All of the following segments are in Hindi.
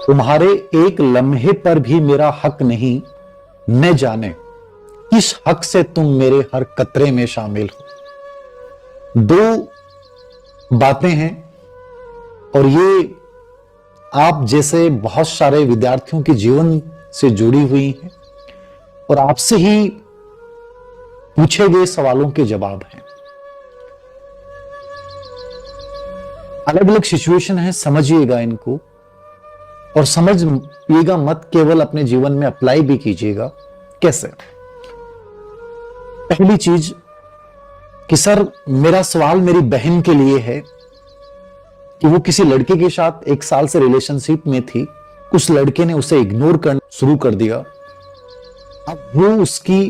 तुम्हारे एक लम्हे पर भी मेरा हक नहीं, न जाने किस हक से तुम मेरे हर कतरे में शामिल हो। दो बातें हैं और ये आप जैसे बहुत सारे विद्यार्थियों के जीवन से जुड़ी हुई हैं और आपसे ही पूछे गए सवालों के जवाब हैं। अलग अलग सिचुएशन है, समझिएगा इनको और समझिएगा मत, केवल अपने जीवन में अप्लाई भी कीजिएगा। कैसे? पहली चीज कि सर मेरा सवाल मेरी बहन के लिए है कि वो किसी लड़के के साथ 1 साल से रिलेशनशिप में थी। उस लड़के ने उसे इग्नोर करना शुरू कर दिया। अब वो उसकी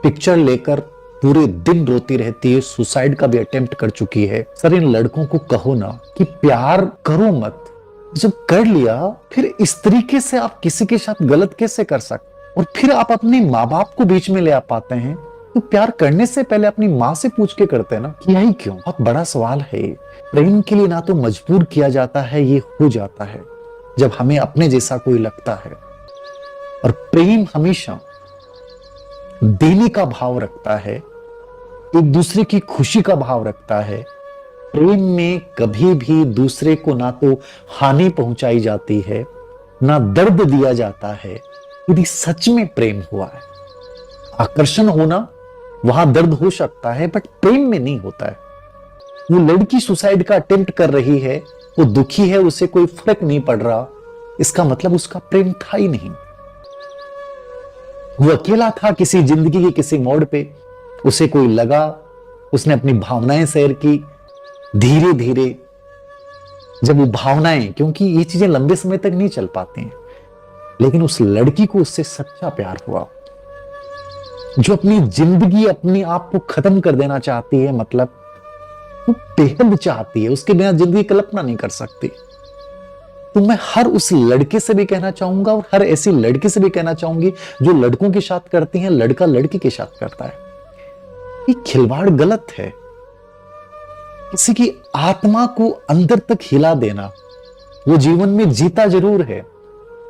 पिक्चर लेकर पूरे दिन रोती रहती है, सुसाइड का भी अटेम्प्ट कर चुकी है। सर इन लड़कों को कहो ना कि प्यार करो मत, जब कर लिया फिर इस तरीके से आप किसी के साथ गलत कैसे कर सकते? और फिर आप अपने माँ बाप को बीच में ले आ पाते हैं। तो प्यार करने से पहले अपनी माँ से पूछ के करते हैं ना, किया ही क्यों? बहुत बड़ा सवाल है। प्रेम के लिए ना तो मजबूर किया जाता है, ये हो जाता है जब हमें अपने जैसा कोई लगता है। और प्रेम हमेशा देने का भाव रखता है, एक दूसरे की खुशी का भाव रखता है। प्रेम में कभी भी दूसरे को ना तो हानि पहुंचाई जाती है, ना दर्द दिया जाता है। यदि सच में प्रेम हुआ है, आकर्षण होना वहां दर्द हो सकता है, बट प्रेम में नहीं होता है। वो लड़की सुसाइड का अटेम्प्ट कर रही है, वो दुखी है, उसे कोई फर्क नहीं पड़ रहा, इसका मतलब उसका प्रेम था ही नहीं। वो अकेला था किसी जिंदगी के किसी मोड़ पे, उसे कोई लगा, उसने अपनी भावनाएं शेयर की। धीरे धीरे जब वो भावनाएं, क्योंकि ये चीजें लंबे समय तक नहीं चल पाती हैं, लेकिन उस लड़की को उससे सच्चा प्यार हुआ जो अपनी जिंदगी अपने आप को खत्म कर देना चाहती है। मतलब वो बेहद चाहती है, उसके बिना जिंदगी कल्पना नहीं कर सकती। तो मैं हर उस लड़के से भी कहना चाहूंगा और हर ऐसी लड़की से भी कहना चाहूंगी जो लड़कों के साथ करती हैं, लड़का लड़की के साथ करता है, ये खिलवाड़ गलत है। किसी की आत्मा को अंदर तक हिला देना, वो जीवन में जीता जरूर है,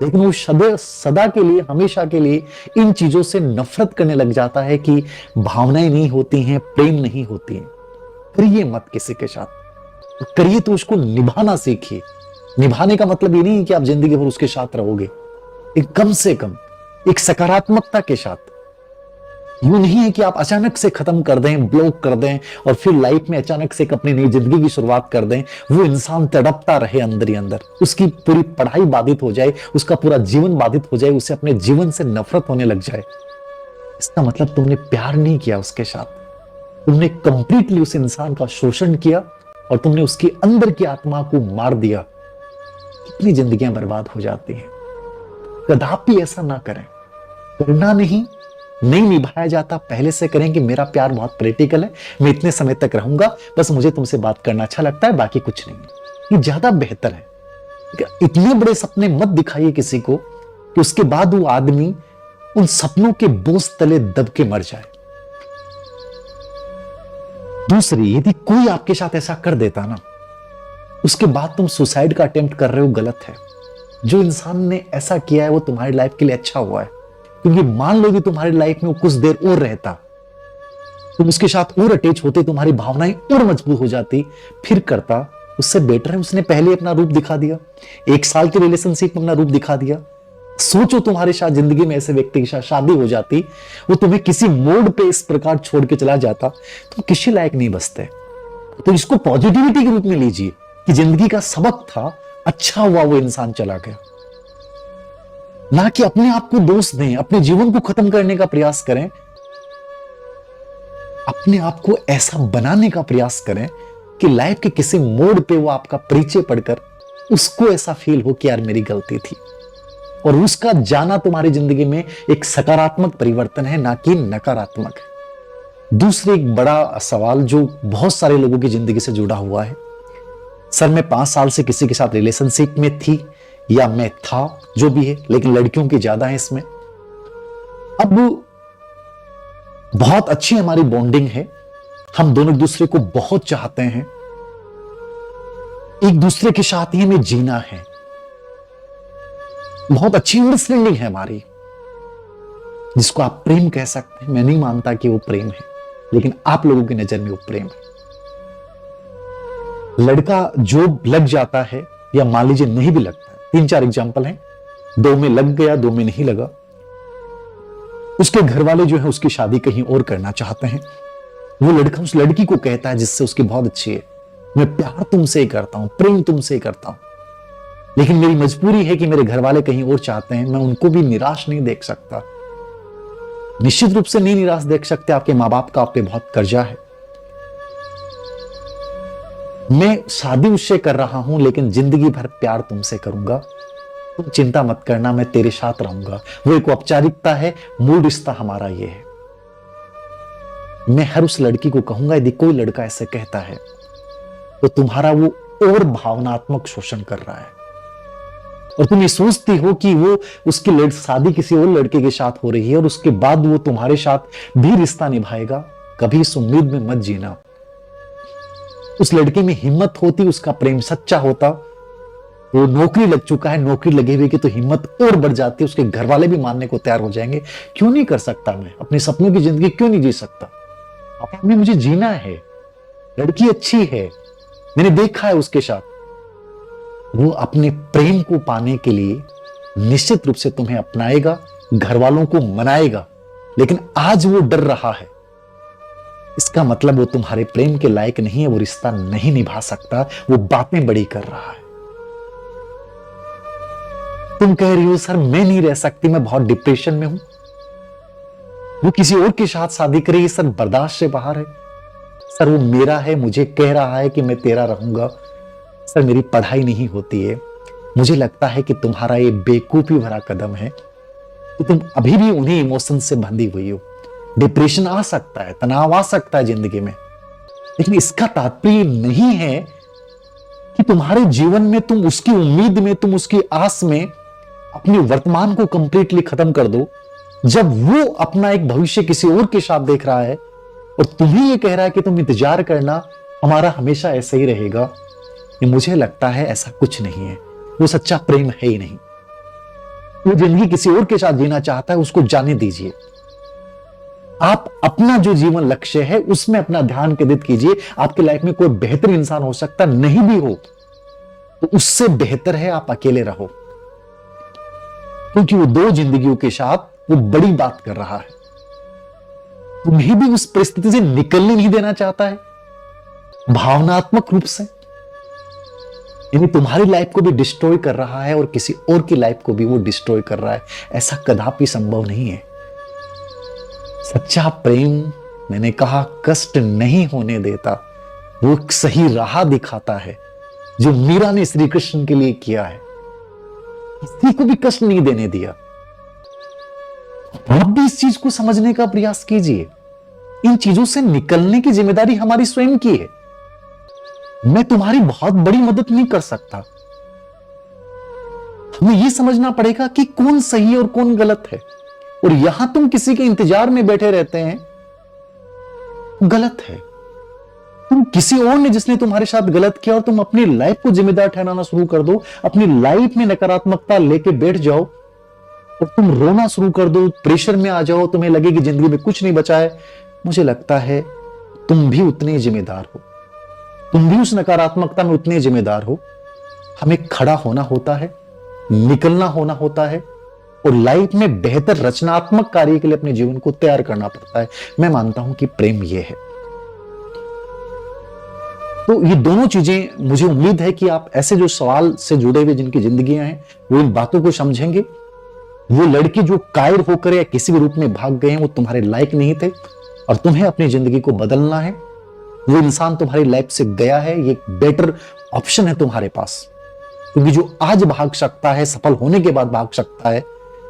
लेकिन वो सदा के लिए, हमेशा के लिए इन चीजों से नफरत करने लग जाता है कि भावनाएं नहीं होती हैं, प्रेम नहीं होती है। करिए मत किसी के साथ, करिए तो उसको निभाना सीखिए। निभाने का मतलब ये नहीं कि आप जिंदगी भर उसके साथ रहोगे, एक कम से कम एक सकारात्मकता के साथ। यूं नहीं है कि आप अचानक से खत्म कर दें, ब्लॉक कर दें और फिर लाइफ में अचानक से एक अपनी नई जिंदगी की शुरुआत कर दें। वो इंसान तड़पता रहे अंदर ही अंदर, उसकी पूरी पढ़ाई बाधित हो जाए, उसका पूरा जीवन बाधित हो जाए, उसे अपने जीवन से नफरत होने लग जाए। इसका मतलब तुमने प्यार नहीं किया उसके साथ, तुमने कंप्लीटली उस इंसान का शोषण किया और तुमने उसकी अंदर की आत्मा को मार दिया। कितनी जिंदगियां बर्बाद हो जाती हैं। कदापि ऐसा ना करें। करना नहीं निभाया जाता, पहले से करें कि मेरा प्यार बहुत प्रैक्टिकल है, मैं इतने समय तक रहूंगा, बस मुझे तुमसे बात करना अच्छा लगता है, बाकी कुछ नहीं। ये ज्यादा बेहतर है। इतने बड़े सपने मत दिखाइए किसी को कि उसके बाद वो आदमी उन सपनों के बोझ तले दब के मर जाए। दूसरी, यदि कोई आपके साथ ऐसा कर देता ना, उसके बाद तुम सुसाइड का अटेम्प्ट कर रहे हो, गलत है। जो इंसान ने ऐसा किया है वो तुम्हारी लाइफ के लिए अच्छा हुआ है, क्योंकि मान लो कि तुम्हारी लाइफ में वो कुछ देर और रहता, तुम उसके साथ और अटैच होते, तुम्हारी भावनाएं और मजबूत हो जाती, फिर करता। उससे बेटर है उसने पहले अपना रूप दिखा दिया, 1 साल की रिलेशनशिप में अपना रूप दिखा दिया। सोचो तुम्हारे साथ जिंदगी में ऐसे व्यक्ति के साथ शादी हो जाती, वो तुम्हें किसी मोड़ पे इस प्रकार छोड़ के चला जाता, तुम किसी लायक नहीं बचते। तो इसको पॉजिटिविटी के रूप में लीजिए कि जिंदगी का सबक था, अच्छा हुआ वो इंसान चला गया। ना कि अपने आप को दोष दें, अपने जीवन को खत्म करने का प्रयास करें, अपने आप को ऐसा बनाने का प्रयास करें कि लाइफ के किसी मोड़ पे वो आपका परिचय पढ़कर उसको ऐसा फील हो कि यार मेरी गलती थी, और उसका जाना तुम्हारी जिंदगी में एक सकारात्मक परिवर्तन है, ना कि नकारात्मक है। दूसरी एक बड़ा सवाल जो बहुत सारे लोगों की जिंदगी से जुड़ा हुआ है, सर मैं 5 साल से किसी के साथ रिलेशनशिप में थी या मैं था, जो भी है, लेकिन लड़कियों की ज्यादा है इसमें। अब बहुत अच्छी हमारी बॉन्डिंग है, हम दोनों एक दूसरे को बहुत चाहते हैं, एक दूसरे के साथ ही हमें जीना है, बहुत अच्छी अंडरस्टैंडिंग है हमारी, जिसको आप प्रेम कह सकते हैं। मैं नहीं मानता कि वो प्रेम है, लेकिन आप लोगों की नजर में वो प्रेम है। लड़का जो लग जाता है, या मान लीजिए नहीं भी लगता है, 3-4 एग्जाम्पल हैं, 2 में लग गया, 2 में नहीं लगा, उसके घर वाले जो है उसकी शादी कहीं और करना चाहते हैं। वो लड़का उस लड़की को कहता है जिससे उसकी बहुत अच्छी है, मैं प्यार तुमसे ही करता हूं, प्रेम तुमसे ही करता हूं, लेकिन मेरी मजबूरी है कि मेरे घर वाले कहीं और चाहते हैं, मैं उनको भी निराश नहीं देख सकता। निश्चित रूप से नहीं निराश देख सकते, आपके मां बाप का आप पे बहुत कर्जा है। मैं शादी उससे कर रहा हूं, लेकिन जिंदगी भर प्यार तुमसे करूंगा, तुम चिंता मत करना, मैं तेरे साथ रहूंगा। वो एक औपचारिकता है, मूल रिश्ता हमारा ये है। मैं हर उस लड़की को कहूंगा, यदि कोई लड़का ऐसे कहता है तो तुम्हारा वो और भावनात्मक शोषण कर रहा है, और तुम ये सोचती हो कि वो उसकी शादी किसी और लड़के के साथ हो रही है और उसके बाद वो तुम्हारे साथ भी रिश्ता निभाएगा। कभी इस उम्मीद में मत जीना। उस लड़की में हिम्मत होती, उसका प्रेम सच्चा होता, वो नौकरी लग चुका है, नौकरी लगे हुए की तो हिम्मत और बढ़ जाती है, उसके घर वाले भी मानने को तैयार हो जाएंगे। क्यों नहीं कर सकता मैं अपने सपनों की जिंदगी, क्यों नहीं जी सकता? में मुझे जीना है, लड़की अच्छी है, मैंने देखा है उसके साथ। वो अपने प्रेम को पाने के लिए निश्चित रूप से तुम्हें अपनाएगा, घर वालों को मनाएगा, लेकिन आज वो डर रहा है, इसका मतलब वो तुम्हारे प्रेम के लायक नहीं है, वो रिश्ता नहीं निभा सकता, वो बातें बड़ी कर रहा है। तुम कह रही हो सर मैं नहीं रह सकती, मैं बहुत डिप्रेशन में हूं, वो किसी और के साथ शादी करेगी सर, बर्दाश्त से बाहर है सर, वो मेरा है, मुझे कह रहा है कि मैं तेरा रहूंगा सर, मेरी पढ़ाई नहीं होती है। मुझे लगता है कि तुम्हारा ये बेवकूफी भरा कदम है कि तुम अभी भी उन्हीं इमोशन से बंधी हुई हो। डिप्रेशन आ सकता है, तनाव आ सकता है जिंदगी में, लेकिन इसका तात्पर्य नहीं है कि तुम्हारे जीवन में तुम उसकी उम्मीद में, तुम उसकी आस में अपनी वर्तमान को कंप्लीटली खत्म कर दो, जब वो अपना एक भविष्य किसी और के साथ देख रहा है और तुम्हें ये कह रहा है कि तुम इंतजार करना, हमारा हमेशा ऐसा ही रहेगा। ये मुझे लगता है ऐसा कुछ नहीं है, वो सच्चा प्रेम है ही नहीं। वो जिंदगी किसी और के साथ जीना चाहता है, उसको जाने दीजिए। आप अपना जो जीवन लक्ष्य है उसमें अपना ध्यान केंद्रित कीजिए। आपकी लाइफ में कोई बेहतर इंसान हो सकता, नहीं भी हो तो उससे बेहतर है आप अकेले रहो, क्योंकि वो 2 जिंदगियों के साथ वो बड़ी बात कर रहा है। तुम्हें भी उस परिस्थिति से निकलने नहीं देना चाहता है भावनात्मक रूप से, यानी तुम्हारी लाइफ को भी डिस्ट्रॉय कर रहा है और किसी और की लाइफ को भी वो डिस्ट्रॉय कर रहा है। ऐसा कदापि संभव नहीं है। सच्चा प्रेम, मैंने कहा, कष्ट नहीं होने देता, वो एक सही राह दिखाता है, जो मीरा ने श्री कृष्ण के लिए किया है, किसी को भी कष्ट नहीं देने दिया। आप भी इस चीज को समझने का प्रयास कीजिए। इन चीजों से निकलने की जिम्मेदारी हमारी स्वयं की है। मैं तुम्हारी बहुत बड़ी मदद नहीं कर सकता। हमें यह समझना पड़ेगा कि कौन सही और कौन गलत है, और यहां तुम किसी के इंतजार में बैठे रहते हैं, गलत है। तुम किसी और ने जिसने तुम्हारे साथ गलत किया और तुम अपनी लाइफ को जिम्मेदार ठहराना शुरू कर दो, अपनी लाइफ में नकारात्मकता लेके बैठ जाओ और तुम रोना शुरू कर दो, प्रेशर में आ जाओ, तुम्हें लगे कि जिंदगी में कुछ नहीं बचा है। मुझे लगता है तुम भी उतने जिम्मेदार हो, तुम भी उस नकारात्मकता में उतने जिम्मेदार हो। हमें खड़ा होना होता है, निकलना होना होता है, और लाइफ में बेहतर रचनात्मक कार्य के लिए अपने जीवन को तैयार करना पड़ता है। मैं मानता हूं कि प्रेम यह है। तो ये दोनों चीजें, मुझे उम्मीद है कि आप ऐसे जो सवाल से जुड़े हुए जिनकी जिंदगियां हैं, वो इन बातों को समझेंगे। वो लड़की जो कायर होकर या किसी भी रूप में भाग गए हैं, वो तुम्हारे लायक नहीं थे, और तुम्हें अपनी जिंदगी को बदलना है। वो इंसान तुम्हारी लाइफ से गया है, ये बेटर ऑप्शन है तुम्हारे पास, क्योंकि जो आज भाग सकता है, सफल होने के बाद भाग सकता है,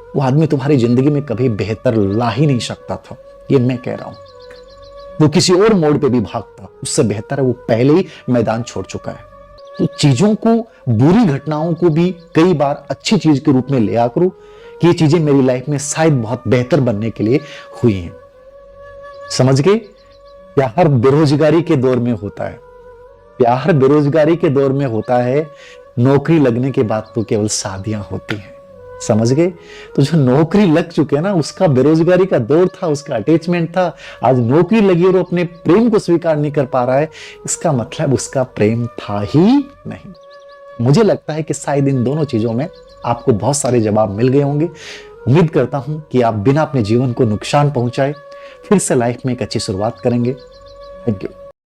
वो आदमी तुम्हारी जिंदगी में कभी बेहतर ला ही नहीं सकता था। ये मैं कह रहा हूं। वो किसी और मोड़ पे भी भागता, उससे बेहतर है वो पहले ही मैदान छोड़ चुका है। तो चीजों को, बुरी घटनाओं को भी कई बार अच्छी चीज के रूप में लिया करो कि ये चीजें मेरी लाइफ में शायद बहुत बेहतर बनने के लिए हुई हैं। समझ गए? प्यार बेरोजगारी के दौर में होता है, प्यार बेरोजगारी के दौर में होता है। नौकरी लगने के बाद तो केवल शादियां होती हैं। समझ गए? तो जो नौकरी लग चुके हैं ना, उसका बेरोजगारी का दौर था, उसका अटैचमेंट था, आज नौकरी लगी और अपने प्रेम को स्वीकार नहीं कर पा रहा है, इसका मतलब उसका प्रेम था ही नहीं। मुझे लगता है कि शायद इन दोनों चीजों में आपको बहुत सारे जवाब मिल गए होंगे। उम्मीद करता हूं कि आप बिना अपने जीवन को नुकसान पहुंचाए फिर से लाइफ में एक अच्छी शुरुआत करेंगे। Thank you.